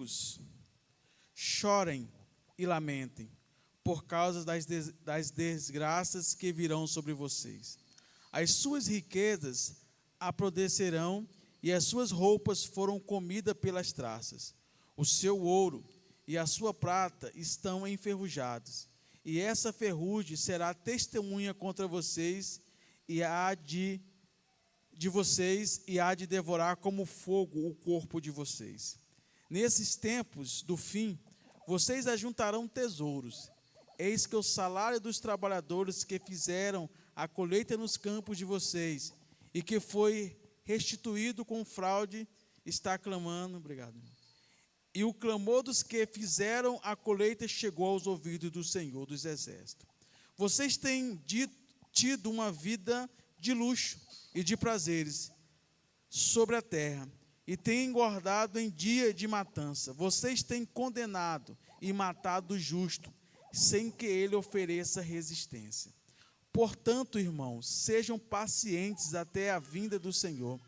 ricos chorem e lamentem por causa das desgraças que virão sobre vocês. As suas riquezas apodrecerão e as suas roupas foram comidas pelas traças. O seu ouro e a sua prata estão enferrujados, e essa ferrugem será testemunha contra vocês e há de vocês e há de devorar como fogo o corpo de vocês. Nesses tempos do fim, vocês ajuntarão tesouros. Eis que o salário dos trabalhadores que fizeram a colheita nos campos de vocês e que foi restituído com fraude está clamando, obrigado, irmão. E o clamor dos que fizeram a colheita chegou aos ouvidos do Senhor dos Exércitos. Vocês têm tido uma vida de luxo e de prazeres sobre a terra, e têm engordado em dia de matança. Vocês têm condenado e matado o justo, sem que ele ofereça resistência. Portanto, irmãos, sejam pacientes até a vinda do Senhor.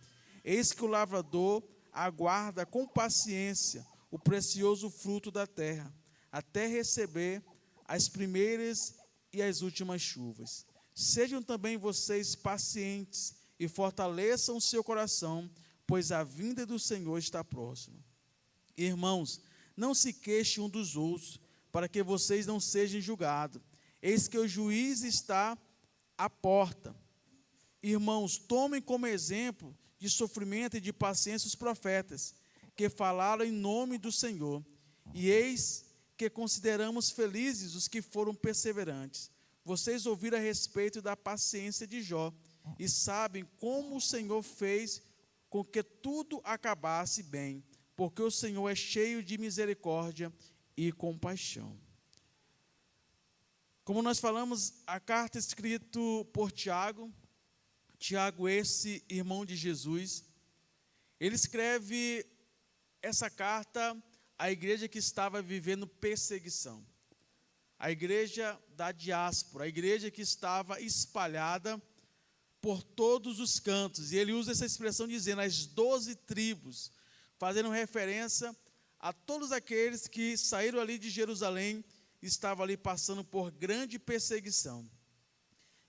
Eis que o lavrador aguarda com paciência o precioso fruto da terra, até receber as primeiras e as últimas chuvas. Sejam também vocês pacientes e fortaleçam o seu coração, pois a vinda do Senhor está próxima. Irmãos, não se queixem um dos outros, para que vocês não sejam julgados. Eis que o juiz está à porta. Irmãos, tomem como exemplo de sofrimento e de paciência os profetas, que falaram em nome do Senhor. E eis que consideramos felizes os que foram perseverantes. Vocês ouviram a respeito da paciência de Jó, e sabem como o Senhor fez com que tudo acabasse bem, porque o Senhor é cheio de misericórdia e compaixão. Como nós falamos, a carta escrita por Tiago, esse irmão de Jesus, ele escreve essa carta à igreja que estava vivendo perseguição, a igreja da diáspora, a igreja que estava espalhada por todos os cantos, e ele usa essa expressão dizendo as 12 tribos, fazendo referência a todos aqueles que saíram ali de Jerusalém, estavam ali passando por grande perseguição.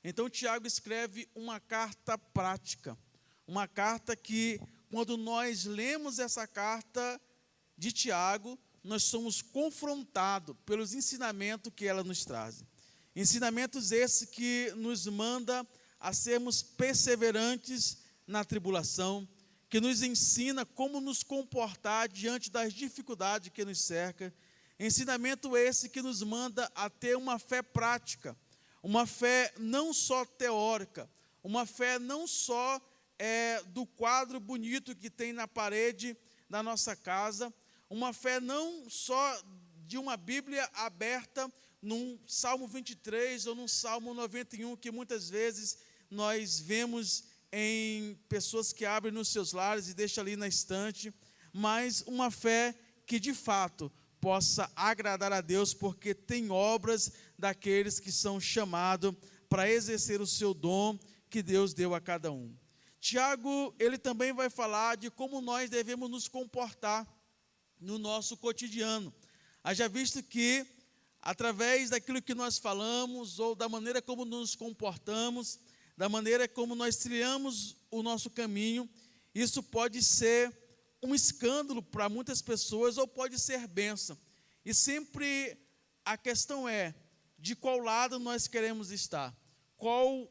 Então Tiago escreve uma carta prática, uma carta que, quando nós lemos essa carta de Tiago, nós somos confrontados pelos ensinamentos que ela nos traz. Ensinamentos esses que nos manda a sermos perseverantes na tribulação, que nos ensina como nos comportar diante das dificuldades que nos cercam. Ensinamento esse que nos manda a ter uma fé prática, uma fé não só teórica, uma fé não só do quadro bonito que tem na parede da nossa casa, uma fé não só de uma Bíblia aberta num Salmo 23 ou num Salmo 91, que muitas vezes nós vemos em pessoas que abrem nos seus lares e deixam ali na estante, mas uma fé que de fato possa agradar a Deus, porque tem obras daqueles que são chamados para exercer o seu dom que Deus deu a cada um. Tiago, ele também vai falar de como nós devemos nos comportar no nosso cotidiano. Haja visto que, através daquilo que nós falamos, ou da maneira como nos comportamos, da maneira como nós trilhamos o nosso caminho, isso pode ser um escândalo para muitas pessoas ou pode ser bênção. E sempre a questão é de qual lado nós queremos estar, qual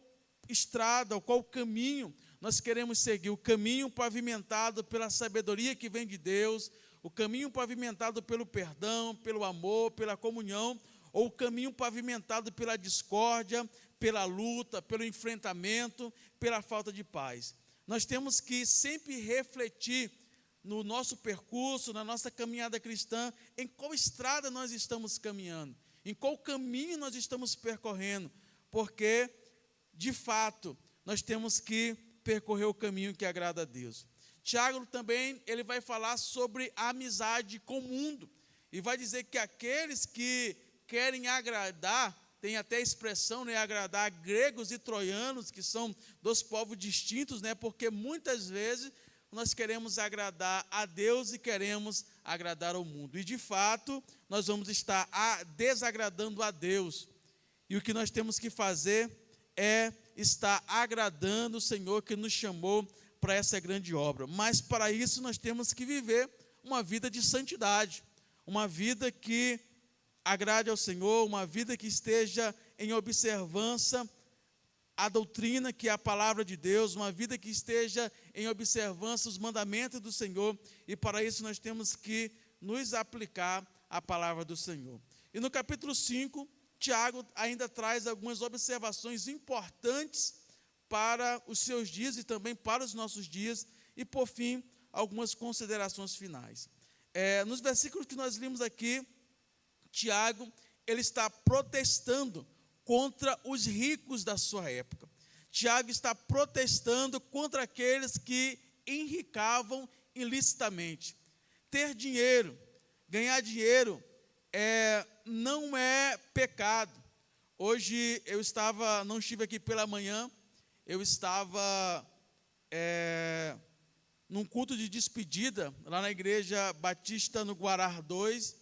estrada, ou qual caminho nós queremos seguir, o caminho pavimentado pela sabedoria que vem de Deus, o caminho pavimentado pelo perdão, pelo amor, pela comunhão, ou o caminho pavimentado pela discórdia, pela luta, pelo enfrentamento, pela falta de paz. Nós temos que sempre refletir no nosso percurso, na nossa caminhada cristã, em qual estrada nós estamos caminhando, em qual caminho nós estamos percorrendo, porque, de fato, nós temos que percorrer o caminho que agrada a Deus. Tiago também, ele vai falar sobre a amizade com o mundo, e vai dizer que aqueles que querem agradar, tem até a expressão, agradar gregos e troianos, que são dos povos distintos, porque muitas vezes nós queremos agradar a Deus e queremos agradar ao mundo. E de fato, nós vamos estar desagradando a Deus. E o que nós temos que fazer é estar agradando o Senhor que nos chamou para essa grande obra. Mas para isso nós temos que viver uma vida de santidade, uma vida que agrade ao Senhor, uma vida que esteja em observância à doutrina que é a palavra de Deus, uma vida que esteja em observância os mandamentos do Senhor, e para isso nós temos que nos aplicar à palavra do Senhor. E no capítulo 5, Tiago ainda traz algumas observações importantes para os seus dias e também para os nossos dias, e por fim, algumas considerações finais. Nos versículos que nós lemos aqui, Tiago, ele está protestando contra os ricos da sua época. Tiago está protestando contra aqueles que enricavam ilicitamente. Ter dinheiro, ganhar dinheiro, não é pecado. Hoje não estive aqui pela manhã, eu estava num culto de despedida, lá na Igreja Batista no Guarar 2,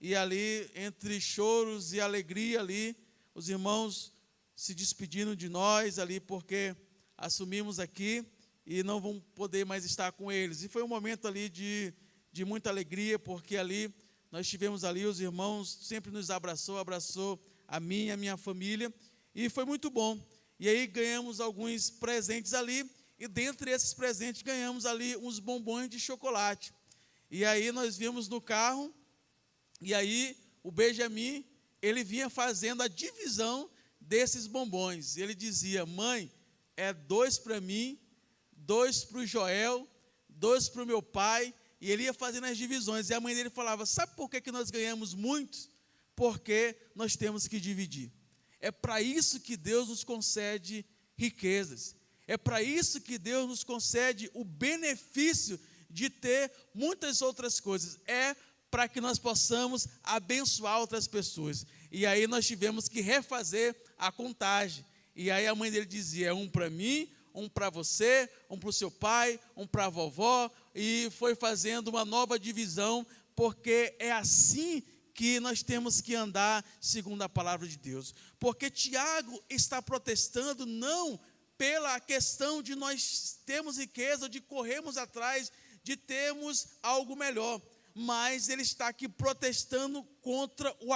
e ali, entre choros e alegria ali, os irmãos se despedindo de nós ali, porque assumimos aqui e não vão poder mais estar com eles. E foi um momento ali de muita alegria, porque ali, nós estivemos ali, os irmãos sempre nos abraçou a minha família, e foi muito bom. E aí ganhamos alguns presentes ali, e dentre esses presentes ganhamos ali uns bombons de chocolate. E aí nós vimos no carro, e aí o Benjamin, ele vinha fazendo a divisão desses bombons. Ele dizia: mãe, 2 para mim, 2 para o Joel, 2 para o meu pai, e ele ia fazendo as divisões. E a mãe dele falava: sabe por que nós ganhamos muitos? Porque nós temos que dividir. É para isso que Deus nos concede riquezas. É para isso que Deus nos concede o benefício de ter muitas outras coisas. É para que nós possamos abençoar outras pessoas. E aí nós tivemos que refazer a contagem. E aí a mãe dele dizia: 1 para mim, 1 para você, 1 para o seu pai, 1 para a vovó, e foi fazendo uma nova divisão, porque é assim que nós temos que andar segundo a palavra de Deus. Porque Tiago está protestando não pela questão de nós termos riqueza, de corrermos atrás, de termos algo melhor, mas ele está aqui protestando contra o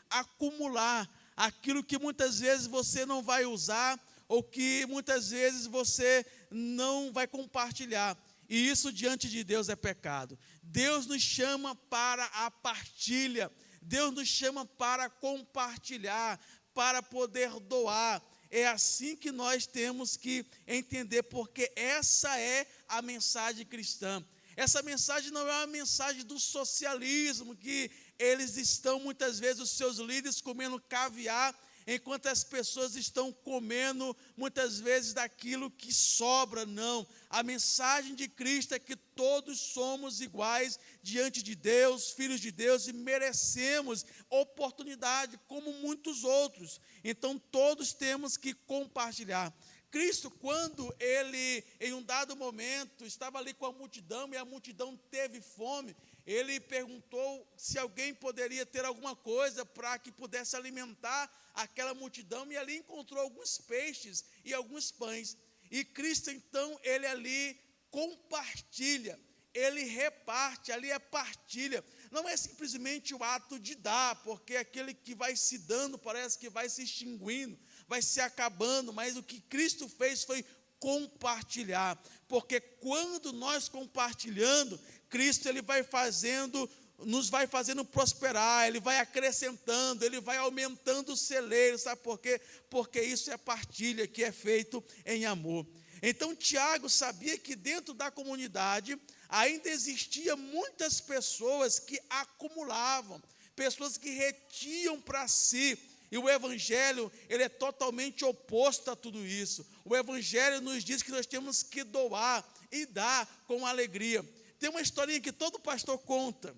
acumular aquilo que muitas vezes você não vai usar, ou que muitas vezes você não vai compartilhar. E isso diante de Deus é pecado. Deus nos chama para a partilha, Deus nos chama para compartilhar, para poder doar. É assim que nós temos que entender, porque essa é a mensagem cristã. Essa mensagem não é uma mensagem do socialismo, que eles estão muitas vezes, os seus líderes, comendo caviar, enquanto as pessoas estão comendo muitas vezes daquilo que sobra. Não, a mensagem de Cristo é que todos somos iguais diante de Deus, filhos de Deus, e merecemos oportunidade como muitos outros. Então todos temos que compartilhar. Cristo, quando ele, em um dado momento, estava ali com a multidão, e a multidão teve fome, ele perguntou se alguém poderia ter alguma coisa para que pudesse alimentar aquela multidão, e ali encontrou alguns peixes e alguns pães. E Cristo, então, ele ali compartilha, ele reparte, ali é partilha. Não é simplesmente o ato de dar, porque aquele que vai se dando parece que vai se extinguindo, vai se acabando, mas o que Cristo fez foi compartilhar, porque quando nós compartilhando, Cristo ele vai fazendo, nos vai fazendo prosperar, ele vai acrescentando, ele vai aumentando o celeiro. Sabe por quê? Porque isso é partilha que é feito em amor. Então Tiago sabia que dentro da comunidade ainda existia muitas pessoas que acumulavam, pessoas que retiam para si. E o Evangelho, ele é totalmente oposto a tudo isso. O Evangelho nos diz que nós temos que doar e dar com alegria. Tem uma historinha que todo pastor conta,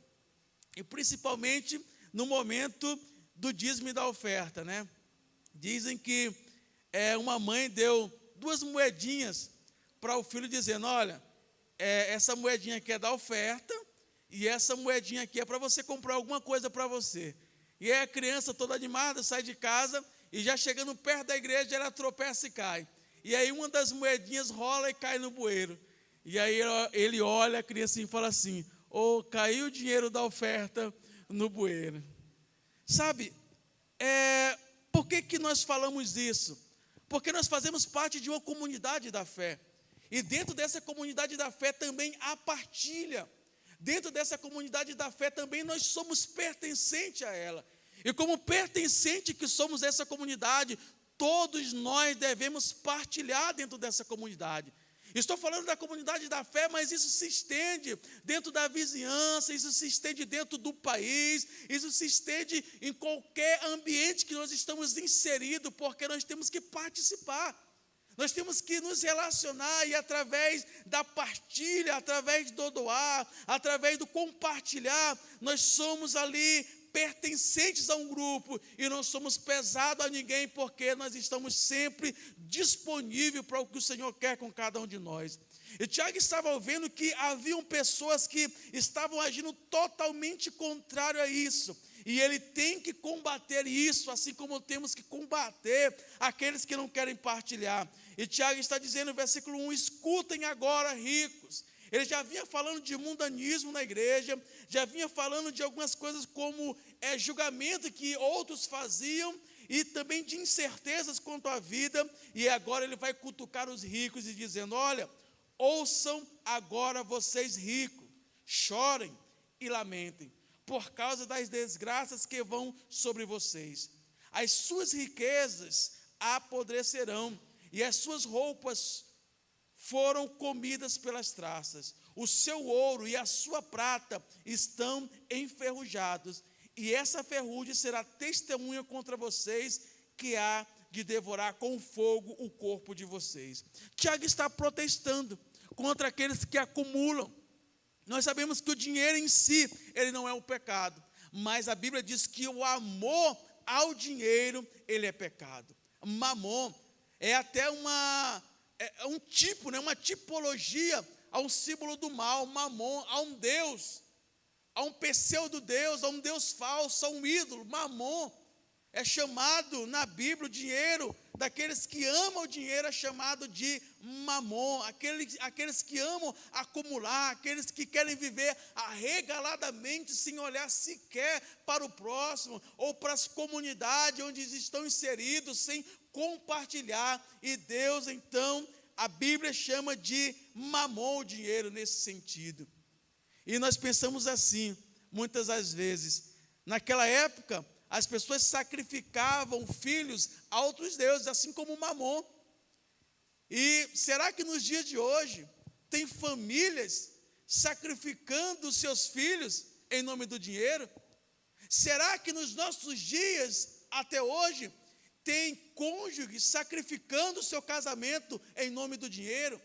e principalmente no momento do dízimo e da oferta, né? Dizem que uma mãe deu 2 moedinhas para o filho, dizendo: olha, essa moedinha aqui é da oferta, e essa moedinha aqui é para você comprar alguma coisa para você. E aí a criança toda animada sai de casa e já chegando perto da igreja ela tropeça e cai. E aí uma das moedinhas rola e cai no bueiro. E aí ele olha a criança e fala assim: "Oh, caiu o dinheiro da oferta no bueiro." Sabe, por que nós falamos isso? Porque nós fazemos parte de uma comunidade da fé. E dentro dessa comunidade da fé também há partilha. Dentro dessa comunidade da fé também nós somos pertencentes a ela. E como pertencente que somos dessa comunidade, todos nós devemos partilhar dentro dessa comunidade. Estou falando da comunidade da fé, mas isso se estende dentro da vizinhança, isso se estende dentro do país, isso se estende em qualquer ambiente que nós estamos inseridos, porque nós temos que participar. Nós temos que nos relacionar e através da partilha, através do doar, através do compartilhar, nós somos ali pertencentes a um grupo e não somos pesados a ninguém, porque nós estamos sempre disponíveis para o que o Senhor quer com cada um de nós. E Tiago estava vendo que haviam pessoas que estavam agindo totalmente contrário a isso. E ele tem que combater isso, assim como temos que combater aqueles que não querem partilhar. E Tiago está dizendo no versículo 1, escutem agora, ricos. Ele já vinha falando de mundanismo na igreja, já vinha falando de algumas coisas como julgamento que outros faziam, e também de incertezas quanto à vida, e agora ele vai cutucar os ricos e dizendo: olha, ouçam agora vocês ricos, chorem e lamentem, por causa das desgraças que vão sobre vocês. As suas riquezas apodrecerão, e as suas roupas foram comidas pelas traças. O seu ouro e a sua prata estão enferrujados, e essa ferrugem será testemunha contra vocês, que há de devorar com fogo o corpo de vocês. Tiago está protestando contra aqueles que acumulam. Nós sabemos que o dinheiro em si, ele não é um pecado, mas a Bíblia diz que o amor ao dinheiro, ele é pecado. Mamon é até um tipo, né, uma tipologia a um símbolo do mal. Mamon, a um Deus, a um pseudo-Deus, a um Deus falso, a um ídolo. Mamon é chamado na Bíblia, o dinheiro, daqueles que amam o dinheiro é chamado de mamon, aqueles que amam acumular, aqueles que querem viver arregaladamente, sem olhar sequer para o próximo, ou para as comunidades onde estão inseridos, sem compartilhar. E Deus, então, a Bíblia chama de mamon o dinheiro nesse sentido. E nós pensamos assim, muitas das vezes, naquela época, as pessoas sacrificavam filhos a outros deuses, assim como Mamon. E será que nos dias de hoje, tem famílias sacrificando seus filhos em nome do dinheiro? Será que nos nossos dias, até hoje, tem cônjuges sacrificando o seu casamento em nome do dinheiro?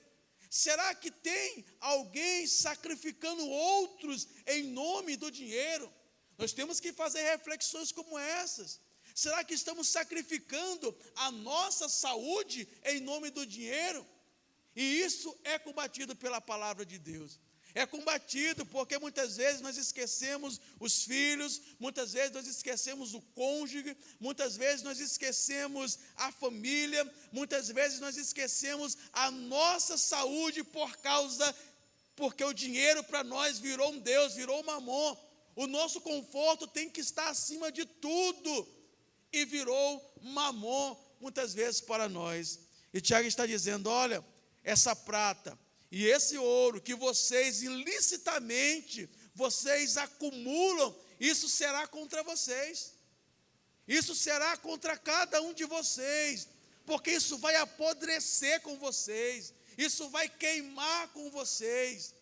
Será que tem alguém sacrificando outros em nome do dinheiro? Nós temos que fazer reflexões como essas. Será que estamos sacrificando a nossa saúde em nome do dinheiro? E isso é combatido pela palavra de Deus. É combatido porque muitas vezes nós esquecemos os filhos, muitas vezes nós esquecemos o cônjuge, muitas vezes nós esquecemos a família, muitas vezes nós esquecemos a nossa saúde porque o dinheiro para nós virou um Deus, virou um mamon. O nosso conforto tem que estar acima de tudo, e virou mamon muitas vezes para nós. E Tiago está dizendo: olha, essa prata e esse ouro que vocês ilicitamente, vocês acumulam, isso será contra vocês, isso será contra cada um de vocês, porque isso vai apodrecer com vocês, isso vai queimar com vocês,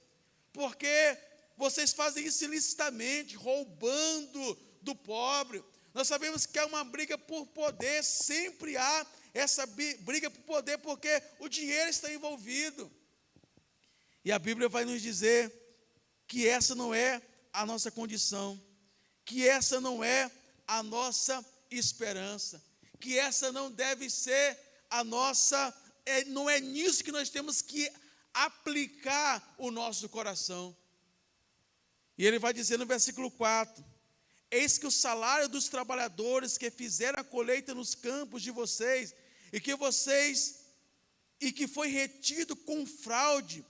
porque vocês fazem isso ilicitamente, roubando do pobre. Nós sabemos que é uma briga por poder, sempre há essa briga por poder, porque o dinheiro está envolvido. E a Bíblia vai nos dizer que essa não é a nossa condição, que essa não é a nossa esperança, que essa não deve ser a nossa, não é nisso que nós temos que aplicar o nosso coração. E ele vai dizer no versículo 4: eis que o salário dos trabalhadores que fizeram a colheita nos campos de vocês, e que foi retido com fraude,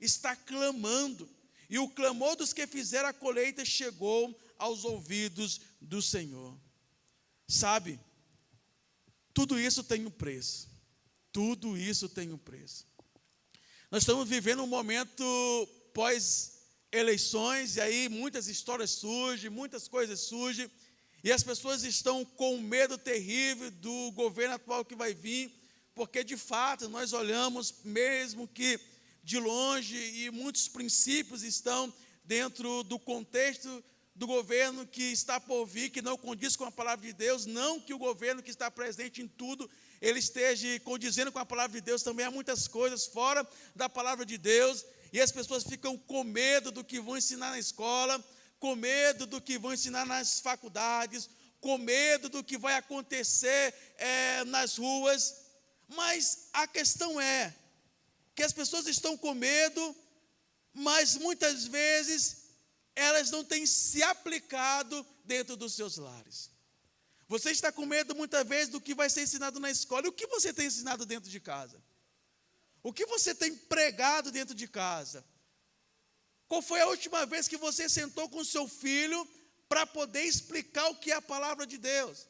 está clamando, e o clamor dos que fizeram a colheita chegou aos ouvidos do Senhor. Sabe, tudo isso tem um preço. Tudo isso tem um preço. Nós estamos vivendo um momento pós-eleições, e aí muitas histórias surgem, muitas coisas surgem, e as pessoas estão com um medo terrível do governo atual que vai vir, porque de fato nós olhamos, mesmo que de longe, e muitos princípios estão dentro do contexto do governo que está por vir, que não condiz com a palavra de Deus. Não que o governo que está presente em tudo, ele esteja condizendo com a palavra de Deus, também há muitas coisas fora da palavra de Deus, e as pessoas ficam com medo do que vão ensinar na escola, com medo do que vão ensinar nas faculdades, com medo do que vai acontecer nas ruas. Mas a questão é que as pessoas estão com medo, mas muitas vezes elas não têm se aplicado dentro dos seus lares. Você está com medo muitas vezes do que vai ser ensinado na escola. E o que você tem ensinado dentro de casa? O que você tem pregado dentro de casa? Qual foi a última vez que você sentou com seu filho para poder explicar o que é a palavra de Deus?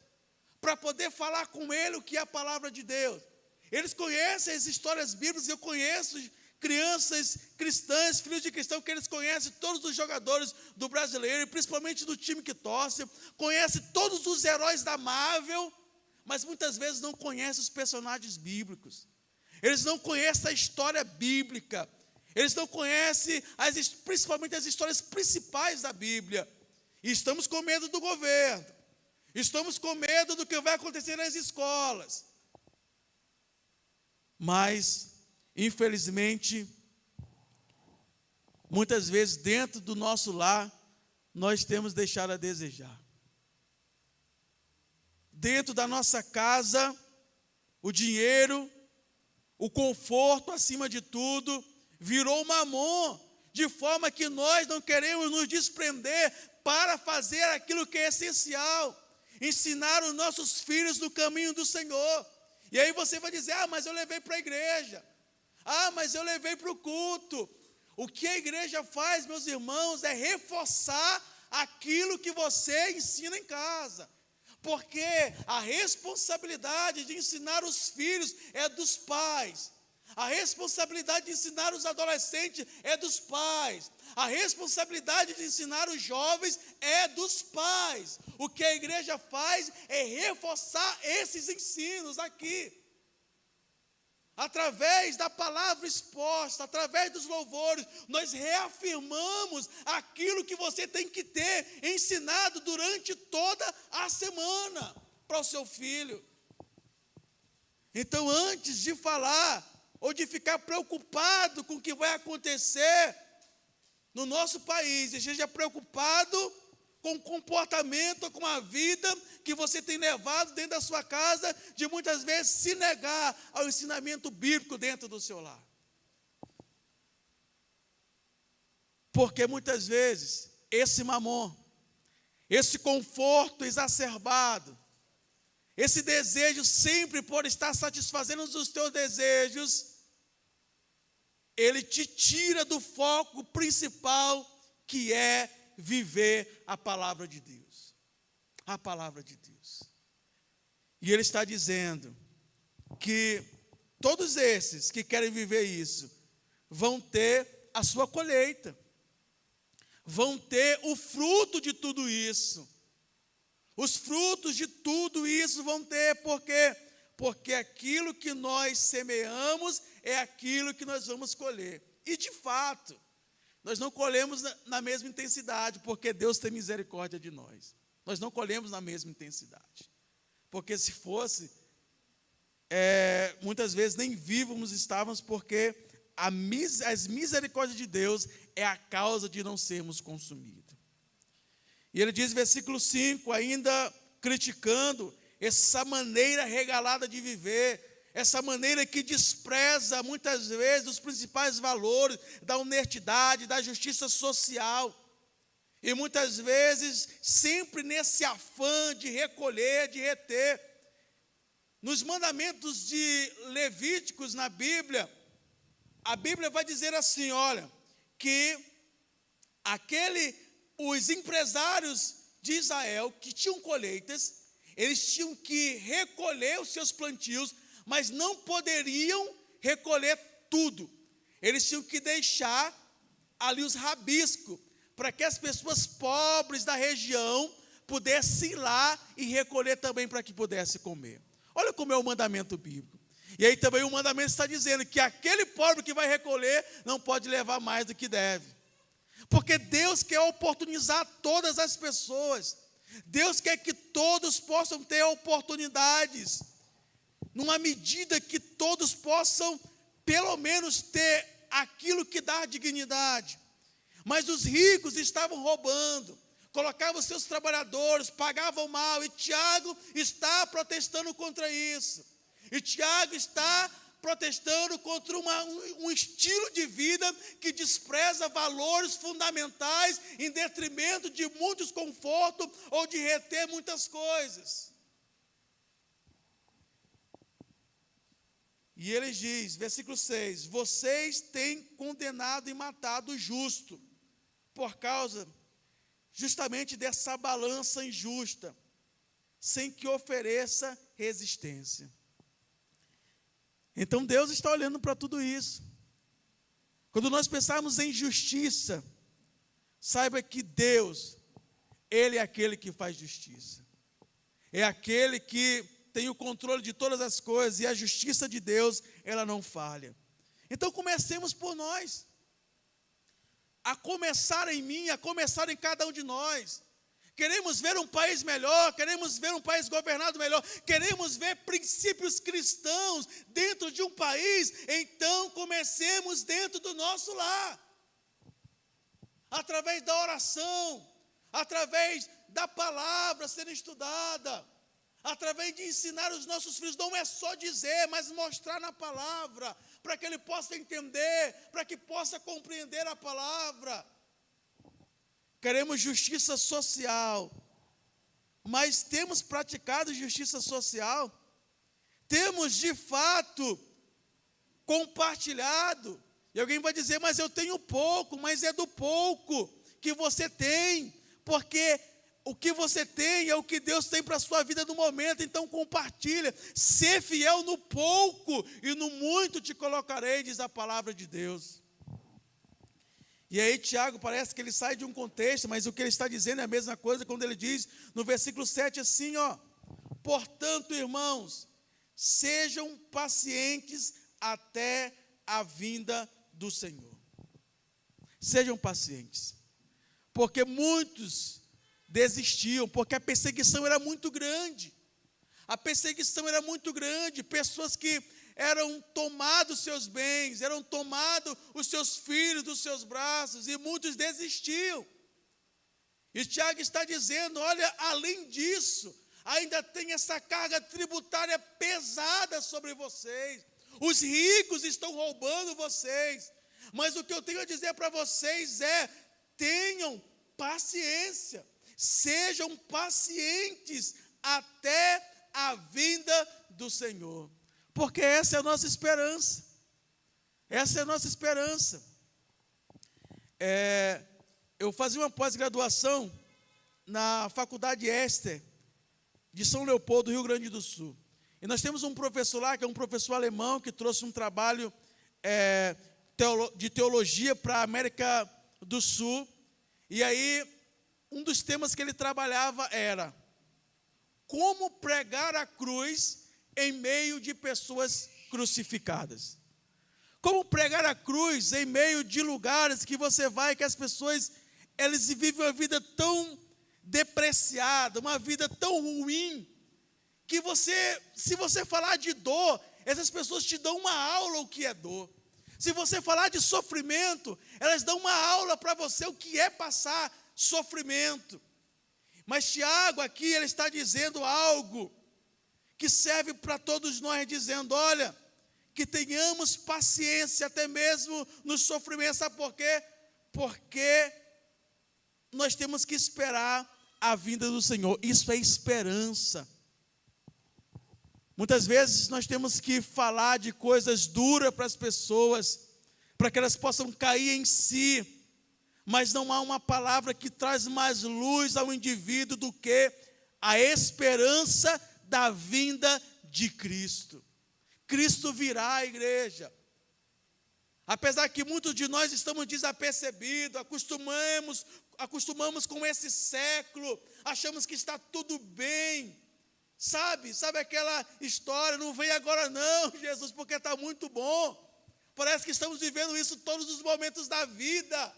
Para poder falar com ele o que é a palavra de Deus? Eles conhecem as histórias bíblicas. Eu conheço crianças cristãs, filhos de cristão, que eles conhecem todos os jogadores do brasileiro, principalmente do time que torce, conhecem todos os heróis da Marvel, mas muitas vezes não conhecem os personagens bíblicos. Eles não conhecem a história bíblica. Eles não conhecem principalmente as histórias principais da Bíblia. E estamos com medo do governo. Estamos com medo do que vai acontecer nas escolas. Mas, infelizmente, muitas vezes dentro do nosso lar, nós temos deixado a desejar. Dentro da nossa casa, o dinheiro, o conforto acima de tudo, virou mamon, de forma que nós não queremos nos desprender para fazer aquilo que é essencial, ensinar os nossos filhos no caminho do Senhor. E aí você vai dizer: mas eu levei para a igreja, mas eu levei para o culto. O que a igreja faz, meus irmãos, é reforçar aquilo que você ensina em casa, porque a responsabilidade de ensinar os filhos é dos pais. A responsabilidade de ensinar os adolescentes é dos pais. A responsabilidade de ensinar os jovens é dos pais. O que a igreja faz é reforçar esses ensinos aqui. Através da palavra exposta, através dos louvores, nós reafirmamos aquilo que você tem que ter ensinado durante toda a semana para o seu filho. Então, antes de falar ou de ficar preocupado com o que vai acontecer no nosso país, esteja preocupado com o comportamento, com a vida que você tem levado dentro da sua casa, de muitas vezes se negar ao ensinamento bíblico dentro do seu lar. Porque muitas vezes esse mamon, esse conforto exacerbado, esse desejo sempre por estar satisfazendo os teus desejos, ele te tira do foco principal, que é viver a palavra de Deus. A palavra de Deus. E ele está dizendo que todos esses que querem viver isso vão ter a sua colheita, vão ter o fruto de tudo isso. Os frutos de tudo isso vão ter, porque aquilo que nós semeamos é aquilo que nós vamos colher. E de fato, nós não colhemos na mesma intensidade, porque Deus tem misericórdia de nós. Nós não colhemos na mesma intensidade. Porque se fosse, muitas vezes nem vivos estávamos, porque as misericórdias de Deus é a causa de não sermos consumidos. E ele diz, versículo 5, ainda criticando essa maneira regalada de viver, essa maneira que despreza muitas vezes os principais valores da honestidade, da justiça social. E muitas vezes, sempre nesse afã de recolher, de reter. Nos mandamentos de Levíticos na Bíblia, a Bíblia vai dizer assim, olha, que os empresários de Israel que tinham colheitas, eles tinham que recolher os seus plantios, mas não poderiam recolher tudo. Eles tinham que deixar ali os rabiscos, para que as pessoas pobres da região pudessem ir lá e recolher também para que pudessem comer. Olha como é o mandamento bíblico. E aí também o mandamento está dizendo que aquele pobre que vai recolher não pode levar mais do que deve. Porque Deus quer oportunizar todas as pessoas. Deus quer que todos possam ter oportunidades, numa medida que todos possam, pelo menos, ter aquilo que dá dignidade. Mas os ricos estavam roubando, colocavam seus trabalhadores, pagavam mal, e Tiago está protestando contra isso. E Tiago está protestando contra um estilo de vida que despreza valores fundamentais em detrimento de muitos confortos ou de reter muitas coisas. E ele diz, versículo 6, vocês têm condenado e matado o justo, por causa justamente dessa balança injusta, sem que ofereça resistência. Então Deus está olhando para tudo isso. Quando nós pensarmos em justiça, saiba que Deus, Ele é aquele que faz justiça. É aquele que tem o controle de todas as coisas, e a justiça de Deus, ela não falha. Então comecemos por nós. A começar em mim, a começar em cada um de nós. Queremos ver um país melhor, queremos ver um país governado melhor, queremos ver princípios cristãos dentro de um país, então comecemos dentro do nosso lar. Através da oração, através da palavra sendo estudada, através de ensinar os nossos filhos, não é só dizer, mas mostrar na palavra, para que ele possa entender, para que possa compreender a palavra. Queremos justiça social, mas temos praticado justiça social? Temos de fato compartilhado? E alguém vai dizer, mas eu tenho pouco, mas é do pouco que você tem, porque o que você tem é o que Deus tem para a sua vida no momento, então compartilha, ser fiel no pouco e no muito te colocarei, diz a palavra de Deus. E aí Tiago parece que ele sai de um contexto, mas o que ele está dizendo é a mesma coisa quando ele diz no versículo 7 assim, ó, portanto, irmãos, sejam pacientes até a vinda do Senhor. Sejam pacientes, porque muitos desistiam, porque a perseguição era muito grande. A perseguição era muito grande, pessoas que eram tomados seus bens, eram tomados os seus filhos dos seus braços, e muitos desistiam. E Tiago está dizendo, olha, além disso, ainda tem essa carga tributária pesada sobre vocês. Os ricos estão roubando vocês. Mas o que eu tenho a dizer para vocês é, tenham paciência. Sejam pacientes até a vinda do Senhor. Porque essa é a nossa esperança. Essa é a nossa esperança. Eu fazia uma pós-graduação na Faculdade Éster, de São Leopoldo, Rio Grande do Sul. E nós temos um professor lá, que é um professor alemão, que trouxe um trabalho de teologia para a América do Sul. E aí, um dos temas que ele trabalhava era como pregar a cruz em meio de pessoas crucificadas. Como pregar a cruz em meio de lugares que você vai, que as pessoas, elas vivem uma vida tão depreciada, uma vida tão ruim, que se você falar de dor, essas pessoas te dão uma aula o que é dor. Se você falar de sofrimento, elas dão uma aula para você o que é passar sofrimento. Mas Tiago aqui, ele está dizendo algo que serve para todos nós, dizendo, olha, que tenhamos paciência até mesmo no sofrimento. Sabe por quê? Porque nós temos que esperar a vinda do Senhor. Isso é esperança. Muitas vezes nós temos que falar de coisas duras para as pessoas, para que elas possam cair em si, mas não há uma palavra que traz mais luz ao indivíduo do que a esperança da vinda de Cristo. Cristo virá à igreja. Apesar que muitos de nós estamos desapercebidos, acostumamos com esse século, achamos que está tudo bem. Sabe aquela história, não vem agora não, Jesus, porque está muito bom. Parece que estamos vivendo isso todos os momentos da vida.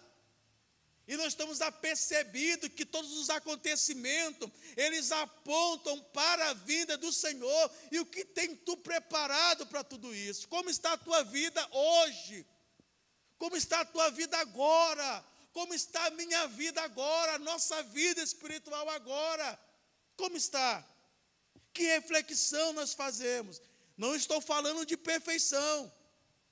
E nós estamos apercebidos que todos os acontecimentos, eles apontam para a vinda do Senhor. E o que tem tu preparado para tudo isso? Como está a tua vida hoje? Como está a tua vida agora? Como está a minha vida agora? A nossa vida espiritual agora? Como está? Que reflexão nós fazemos? Não estou falando de perfeição,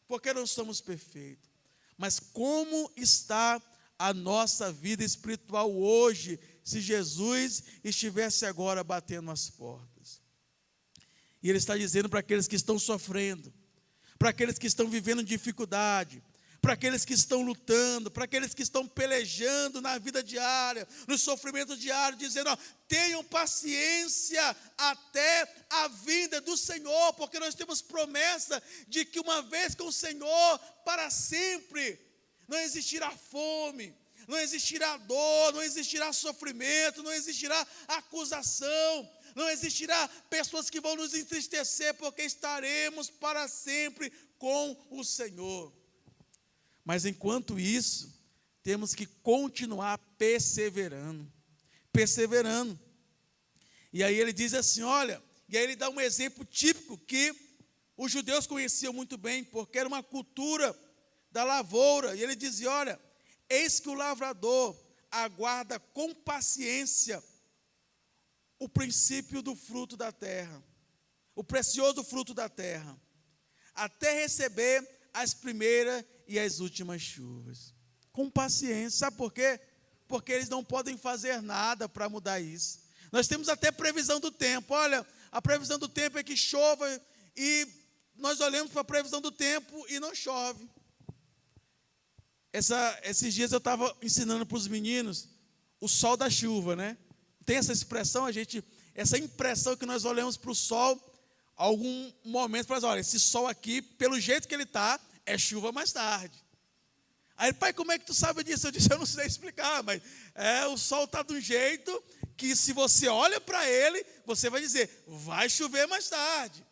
porque não somos perfeitos. Mas como está a nossa vida espiritual hoje, se Jesus estivesse agora batendo as portas? E Ele está dizendo para aqueles que estão sofrendo, para aqueles que estão vivendo dificuldade, para aqueles que estão lutando, para aqueles que estão pelejando na vida diária, no sofrimento diário, dizendo, tenham paciência até a vinda do Senhor, porque nós temos promessa de que uma vez com o Senhor, para sempre, não existirá fome, não existirá dor, não existirá sofrimento, não existirá acusação, não existirá pessoas que vão nos entristecer, porque estaremos para sempre com o Senhor. Mas enquanto isso, temos que continuar perseverando. E aí ele diz assim, olha, e aí ele dá um exemplo típico que os judeus conheciam muito bem, porque era uma cultura da lavoura. E ele dizia, olha, eis que o lavrador aguarda com paciência o princípio do fruto da terra, o precioso fruto da terra, até receber as primeiras e as últimas chuvas. Com paciência. Sabe por quê? Porque eles não podem fazer nada para mudar isso. Nós temos até previsão do tempo. Olha, a previsão do tempo é que chova e nós olhamos para a previsão do tempo e não chove. Esses dias eu estava ensinando para os meninos o sol da chuva, né? Tem essa expressão, essa impressão que nós olhamos para o sol, algum momento, fala, olha, esse sol aqui, pelo jeito que ele está, é chuva mais tarde. Aí, pai, como é que tu sabe disso? Eu disse, eu não sei explicar, mas o sol está de um jeito que se você olha para ele, você vai dizer, vai chover mais tarde.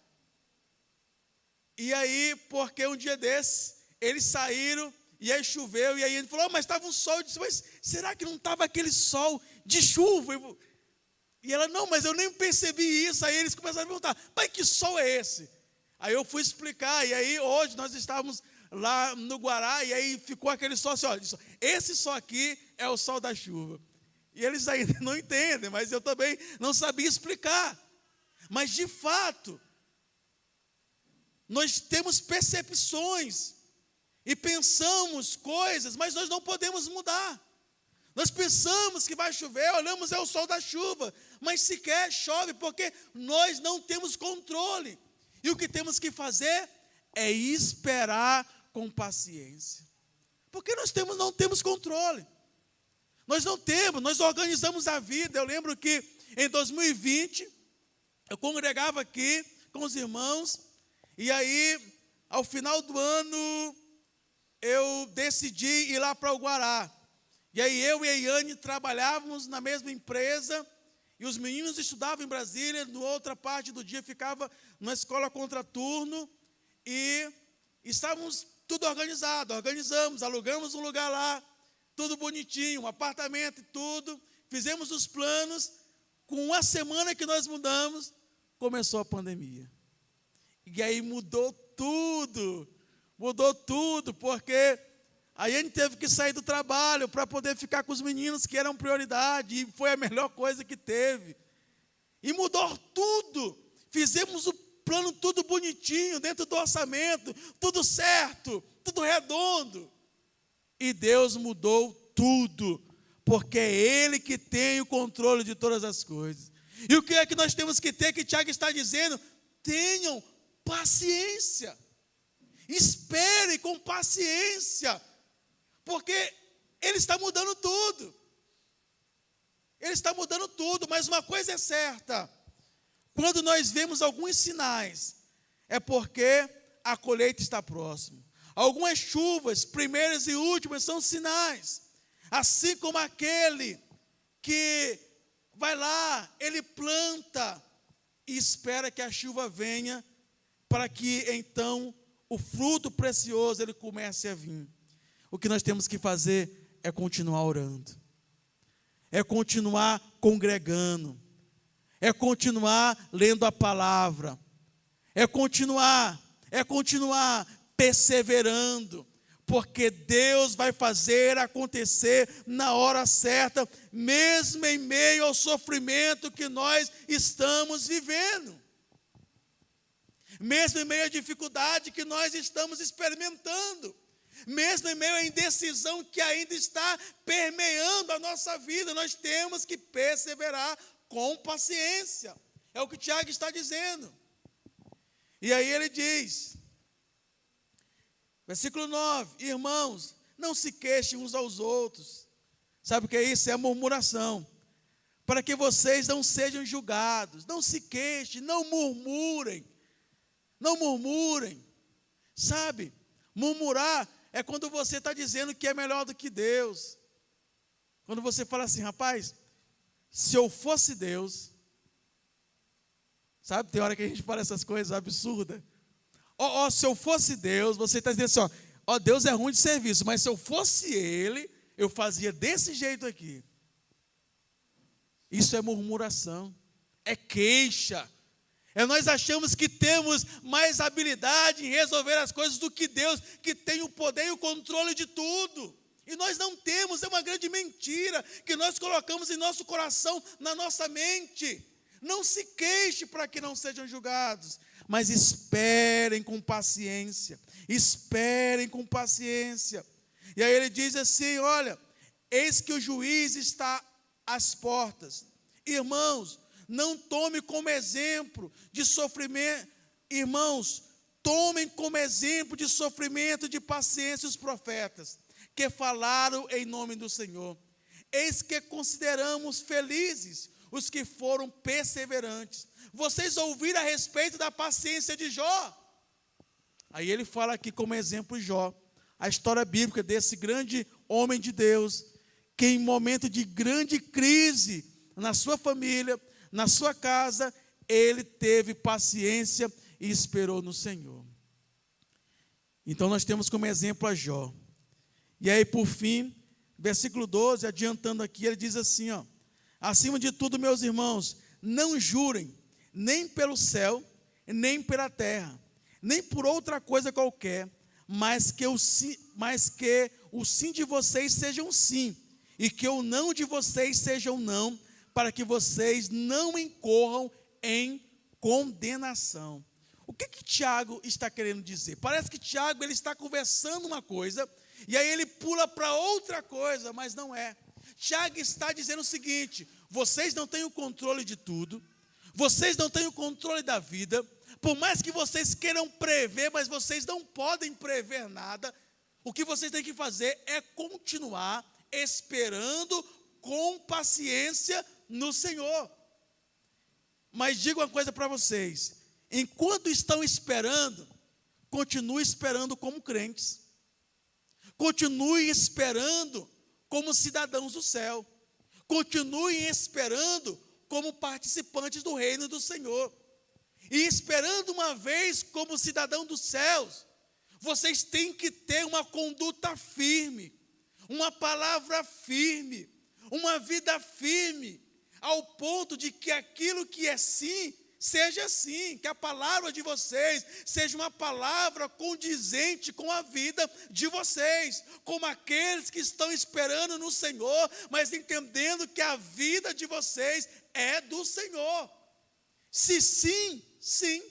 E aí, porque um dia desses, eles saíram, e aí choveu, e aí ele falou, mas estava um sol. Eu disse, mas será que não estava aquele sol de chuva? E ela, não, mas eu nem percebi isso. Aí eles começaram a perguntar, pai, que sol é esse? Aí eu fui explicar, e aí hoje nós estávamos lá no Guará, e aí ficou aquele sol assim, olha, esse sol aqui é o sol da chuva. E eles ainda não entendem, mas eu também não sabia explicar. Mas de fato, nós temos percepções, e pensamos coisas, mas nós não podemos mudar. Nós pensamos que vai chover, olhamos, é o sol da chuva, mas sequer chove, porque nós não temos controle. E o que temos que fazer é esperar com paciência. Porque não temos controle. Nós organizamos a vida. Eu lembro que em 2020, eu congregava aqui com os irmãos, e aí, ao final do ano, eu decidi ir lá para o Guará. E aí eu e a Iane trabalhávamos na mesma empresa, e os meninos estudavam em Brasília, na outra parte do dia ficava numa escola contraturno, e estávamos tudo organizado, organizamos, alugamos um lugar lá, tudo bonitinho, um apartamento e tudo, fizemos os planos. Com uma semana que nós mudamos, começou a pandemia. E aí mudou tudo, porque a Iane teve que sair do trabalho para poder ficar com os meninos que eram prioridade, e foi a melhor coisa que teve. E mudou tudo. Fizemos o plano tudo bonitinho, dentro do orçamento, tudo certo, tudo redondo. E Deus mudou tudo, porque é Ele que tem o controle de todas as coisas. E o que é que nós temos que ter, que Tiago está dizendo? Tenham paciência, espere com paciência, porque Ele está mudando tudo. Ele está mudando tudo, mas uma coisa é certa: quando nós vemos alguns sinais, é porque a colheita está próxima. Algumas chuvas, primeiras e últimas, são sinais. Assim como aquele que vai lá, ele planta e espera que a chuva venha, para que então o fruto precioso ele comece a vir. O que nós temos que fazer é continuar orando, é continuar congregando, é continuar lendo a palavra, é continuar perseverando, porque Deus vai fazer acontecer na hora certa, mesmo em meio ao sofrimento que nós estamos vivendo, mesmo em meio à dificuldade que nós estamos experimentando, mesmo em meio à indecisão que ainda está permeando a nossa vida, nós temos que perseverar com paciência. É o que Tiago está dizendo. E aí ele diz, versículo 9: irmãos, não se queixem uns aos outros. Sabe o que é isso? É a murmuração. Para que vocês não sejam julgados. Não se queixem, não murmurem. Não murmurem. Sabe, murmurar é quando você está dizendo que é melhor do que Deus. Quando você fala assim, rapaz, se eu fosse Deus. Sabe, tem hora que a gente fala essas coisas absurdas. Se eu fosse Deus, você está dizendo assim, Deus é ruim de serviço, mas se eu fosse Ele, eu fazia desse jeito aqui. Isso é murmuração, é queixa. Nós achamos que temos mais habilidade em resolver as coisas do que Deus, que tem o poder e o controle de tudo. E nós não temos, é uma grande mentira que nós colocamos em nosso coração, na nossa mente. Não se queixe para que não sejam julgados, mas esperem com paciência, esperem com paciência. E aí ele diz assim, olha, eis que o juiz está às portas. Irmãos, não tome como exemplo de sofrimento, irmãos, tomem como exemplo de sofrimento e de paciência os profetas, que falaram em nome do Senhor. Eis que consideramos felizes os que foram perseverantes. Vocês ouviram a respeito da paciência de Jó? Aí ele fala aqui como exemplo Jó, a história bíblica desse grande homem de Deus, que em momento de grande crise na sua família, na sua casa, ele teve paciência e esperou no Senhor. Então nós temos como exemplo a Jó. E aí por fim, versículo 12, adiantando aqui, ele diz assim, acima de tudo, meus irmãos, não jurem, nem pelo céu, nem pela terra, nem por outra coisa qualquer, mas que o sim de vocês seja um sim, e que o não de vocês seja um não, para que vocês não incorram em condenação. O que Tiago está querendo dizer? Parece que Tiago ele está conversando uma coisa, e aí ele pula para outra coisa, mas não é. Tiago está dizendo o seguinte: vocês não têm o controle de tudo, vocês não têm o controle da vida, por mais que vocês queiram prever, mas vocês não podem prever nada. O que vocês têm que fazer é continuar esperando com paciência no Senhor. Mas digo uma coisa para vocês: enquanto estão esperando, continue esperando como crentes, continue esperando como cidadãos do céu, continuem esperando como participantes do reino do Senhor. E esperando uma vez como cidadão dos céus, vocês têm que ter uma conduta firme, uma palavra firme, uma vida firme, ao ponto de que aquilo que é sim, seja sim, que a palavra de vocês seja uma palavra condizente com a vida de vocês, como aqueles que estão esperando no Senhor, mas entendendo que a vida de vocês é do Senhor. Se sim, sim,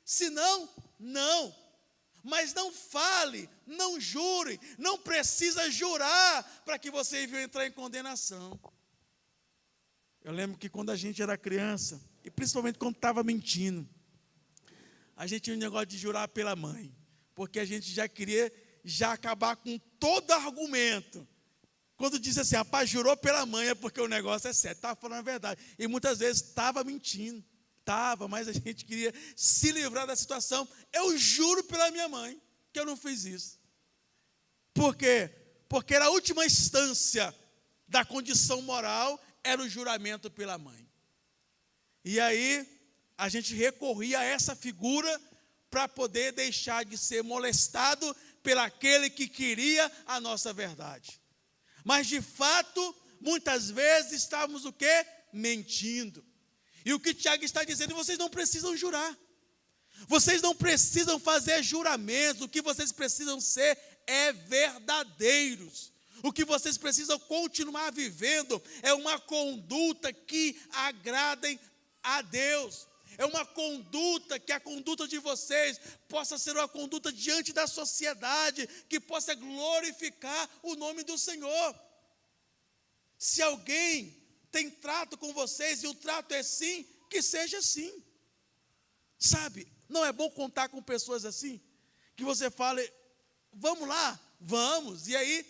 se não, não. Mas não fale, não jure, não precisa jurar para que você venha entrar em condenação. Eu lembro que quando a gente era criança, e principalmente quando estava mentindo, a gente tinha um negócio de jurar pela mãe, porque a gente já queria acabar com todo argumento. Quando diz assim, rapaz, jurou pela mãe, é porque o negócio é sério, estava falando a verdade. E muitas vezes estava mentindo, mas a gente queria se livrar da situação. Eu juro pela minha mãe que eu não fiz isso. Por quê? Porque era a última instância da condição moral, era o juramento pela mãe. E aí, a gente recorria a essa figura para poder deixar de ser molestado pelaquele que queria a nossa verdade. Mas, de fato, muitas vezes estávamos o quê? Mentindo. E o que Tiago está dizendo, vocês não precisam jurar. Vocês não precisam fazer juramentos. O que vocês precisam ser é verdadeiros. O que vocês precisam continuar vivendo é uma conduta que agradem a Deus. É uma conduta, que a conduta de vocês possa ser uma conduta diante da sociedade, que possa glorificar o nome do Senhor. Se alguém tem trato com vocês, e o trato é sim, que seja assim. Sabe, não é bom contar com pessoas assim? Que você fale, vamos lá, vamos, e aí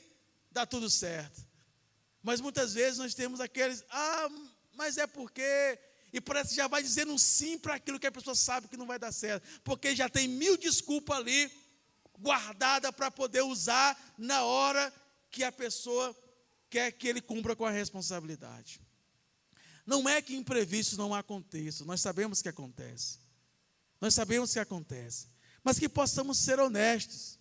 dá tudo certo. Mas muitas vezes nós temos aqueles, mas é porque... E parece que já vai dizendo um sim para aquilo que a pessoa sabe que não vai dar certo. Porque já tem 1000 desculpas ali, guardada para poder usar na hora que a pessoa quer que ele cumpra com a responsabilidade. Não é que imprevistos não aconteçam, nós sabemos que acontece. Nós sabemos que acontece. Mas que possamos ser honestos.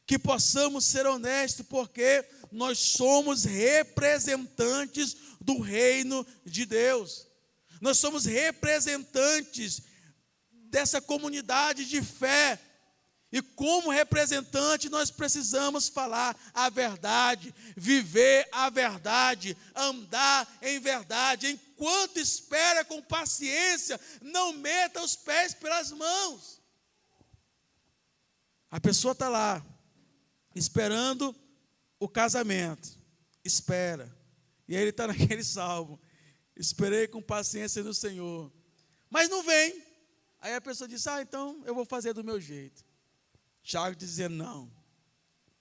Que possamos ser honestos, porque nós somos representantes do reino de Deus. Nós somos representantes dessa comunidade de fé. E como representante, nós precisamos falar a verdade, viver a verdade, andar em verdade. Enquanto espera com paciência, não meta os pés pelas mãos. A pessoa está lá, esperando o casamento. Espera. E aí ele está naquele salmo. Esperei com paciência no Senhor. Mas não vem. Aí a pessoa diz, então eu vou fazer do meu jeito. Tiago dizendo,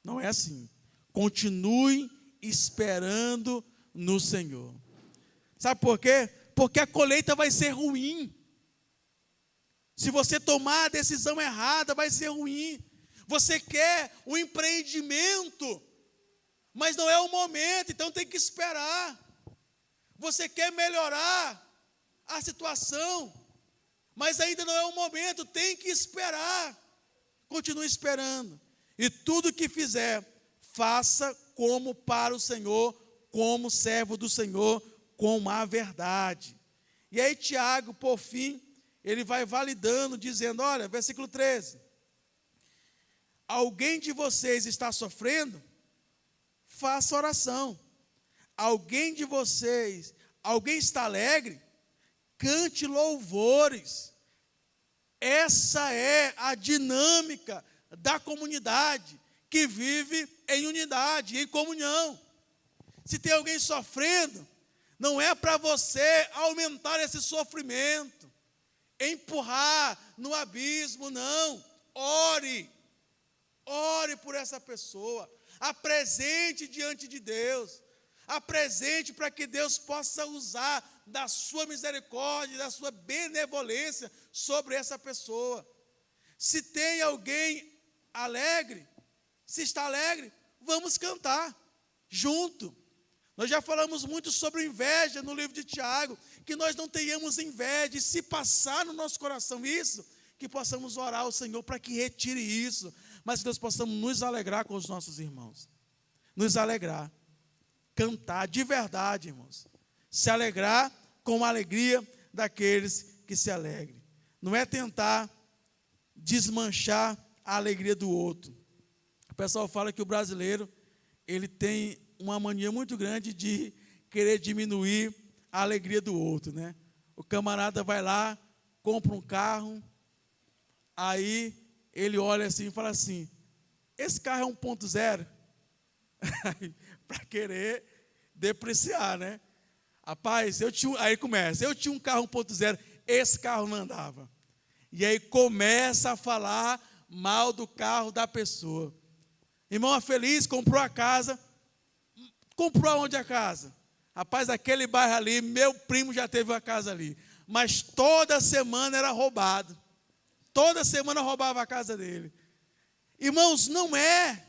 não é assim. Continue esperando no Senhor. Sabe por quê? Porque a colheita vai ser ruim. Se você tomar a decisão errada, vai ser ruim. Você quer um empreendimento, mas não é o momento, então tem que esperar. Você quer melhorar a situação, mas ainda não é o momento, tem que esperar. Continue esperando. E tudo que fizer, faça como para o Senhor, como servo do Senhor, com a verdade. E aí Tiago, por fim, ele vai validando, dizendo, olha, versículo 13. Alguém de vocês está sofrendo? Faça oração. Alguém está alegre? Cante louvores. Essa é a dinâmica da comunidade que vive em unidade, em comunhão. Se tem alguém sofrendo, não é para você aumentar esse sofrimento, empurrar no abismo, não. Ore por essa pessoa, apresente diante de Deus, apresente para que Deus possa usar da sua misericórdia, da sua benevolência sobre essa pessoa. Se tem alguém alegre, se está alegre, vamos cantar junto. Nós já falamos muito sobre inveja no livro de Tiago, que nós não tenhamos inveja, e se passar no nosso coração isso, que possamos orar ao Senhor para que retire isso, mas que nós possamos nos alegrar com os nossos irmãos, nos alegrar, cantar de verdade, irmãos, se alegrar com a alegria daqueles que se alegrem, não é tentar desmanchar a alegria do outro. O pessoal fala que o brasileiro, ele tem uma mania muito grande de querer diminuir a alegria do outro, né? O camarada vai lá, compra um carro, aí ele olha assim e fala assim, esse carro é 1.0? Para querer depreciar, né? Rapaz, aí começa, eu tinha um carro 1.0, esse carro não andava. E aí começa a falar mal do carro da pessoa. Irmão feliz, comprou a casa. Comprou aonde a casa? Rapaz, aquele bairro ali, meu primo já teve uma casa ali. Mas toda semana era roubado. Toda semana roubava a casa dele. Irmãos, não é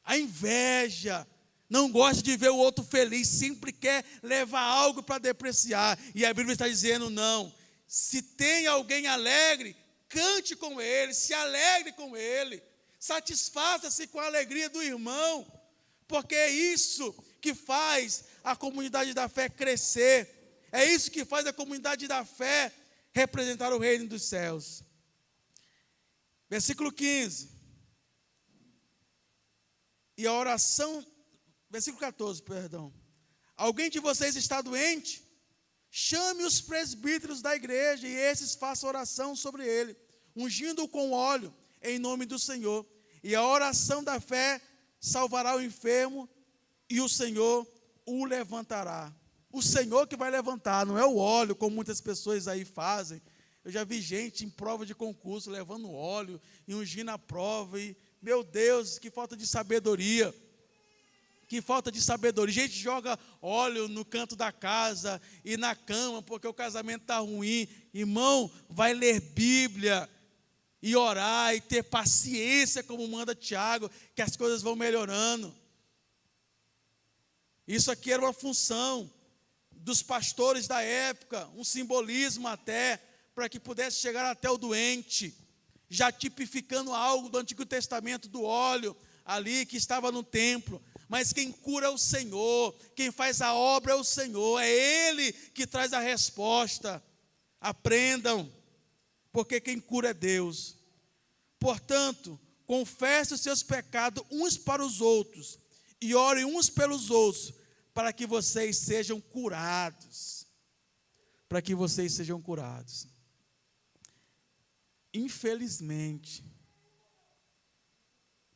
a inveja. Não gosta de ver o outro feliz, sempre quer levar algo para depreciar. E a Bíblia está dizendo, não. Se tem alguém alegre, cante com ele, se alegre com ele. Satisfaça-se com a alegria do irmão. Porque é isso que faz a comunidade da fé crescer. É isso que faz a comunidade da fé representar o reino dos céus. Versículo 15. E a oração, versículo 14, perdão. Alguém de vocês está doente? Chame os presbíteros da igreja e esses façam oração sobre ele, ungindo-o com óleo em nome do Senhor. E a oração da fé salvará o enfermo e o Senhor o levantará. O Senhor que vai levantar, não é o óleo, como muitas pessoas aí fazem. Eu já vi gente em prova de concurso levando óleo e ungindo a prova. E, meu Deus, que falta de sabedoria. Que falta de sabedoria. Gente joga óleo no canto da casa e na cama porque o casamento está ruim. Irmão, vai ler Bíblia e orar e ter paciência, como manda Tiago, que as coisas vão melhorando. Isso aqui era uma função dos pastores da época, um simbolismo até, para que pudesse chegar até o doente, já tipificando algo do Antigo Testamento, do óleo ali que estava no templo. Mas quem cura é o Senhor, quem faz a obra é o Senhor, é Ele que traz a resposta. Aprendam, porque quem cura é Deus. Portanto, confesse os seus pecados uns para os outros e orem uns pelos outros, para que vocês sejam curados. Para que vocês sejam curados. Infelizmente,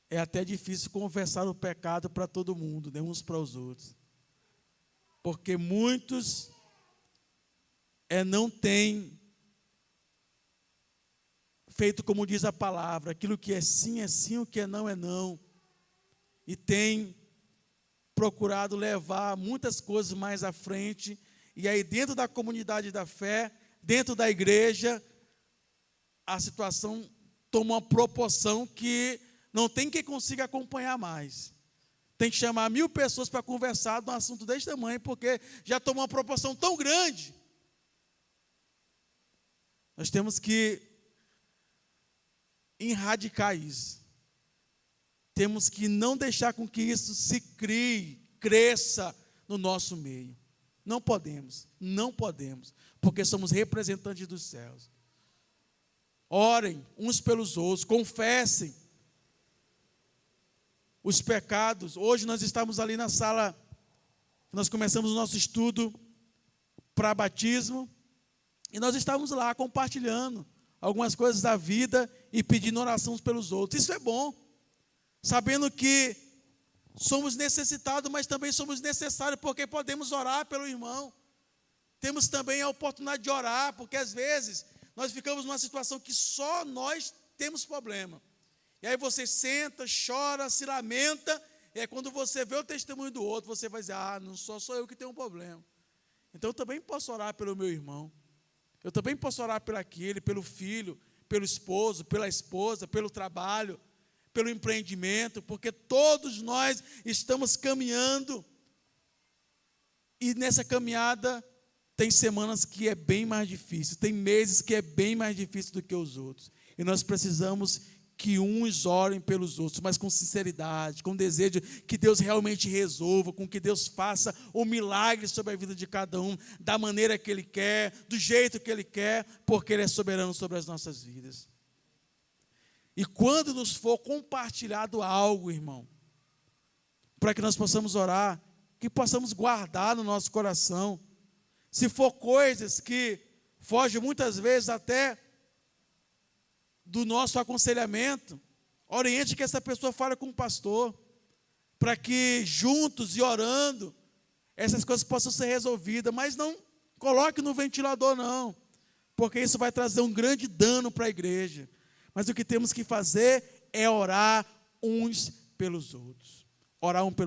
é até difícil confessar o pecado para todo mundo, né, uns para os outros. Porque muitos não têm feito como diz a palavra, aquilo que é sim, o que é não. E tem procurado levar muitas coisas mais à frente. E aí dentro da comunidade da fé, dentro da igreja, a situação toma uma proporção que não tem quem consiga acompanhar mais. Tem que chamar 1000 pessoas para conversar de um assunto desse tamanho, porque já tomou uma proporção tão grande. Nós temos que erradicar isso. Temos que não deixar com que isso se crie, cresça no nosso meio. Não podemos, porque somos representantes dos céus. Orem uns pelos outros, confessem os pecados. Hoje nós estamos ali na sala, nós começamos o nosso estudo para batismo, e nós estávamos lá compartilhando algumas coisas da vida e pedindo oração uns pelos outros. Isso é bom, sabendo que somos necessitados, mas também somos necessários, porque podemos orar pelo irmão. Temos também a oportunidade de orar, porque às vezes nós ficamos numa situação que só nós temos problema. E aí você senta, chora, se lamenta, e aí quando você vê o testemunho do outro, você vai dizer, não sou eu que tenho um problema. Então eu também posso orar pelo meu irmão. Eu também posso orar por aquele, pelo filho, pelo esposo, pela esposa, pelo trabalho, pelo empreendimento, porque todos nós estamos caminhando. E nessa caminhada tem semanas que é bem mais difícil, tem meses que é bem mais difícil do que os outros. E nós precisamos que uns orem pelos outros, mas com sinceridade, com desejo que Deus realmente resolva, com que Deus faça o milagre sobre a vida de cada um, da maneira que Ele quer, do jeito que Ele quer, porque Ele é soberano sobre as nossas vidas. E quando nos for compartilhado algo, irmão, para que nós possamos orar, que possamos guardar no nosso coração, se for coisas que fogem muitas vezes até do nosso aconselhamento, oriente que essa pessoa fale com o pastor, para que juntos e orando, essas coisas possam ser resolvidas, mas não coloque no ventilador não, porque isso vai trazer um grande dano para a igreja. Mas o que temos que fazer é orar uns pelos outros. Orar um pelo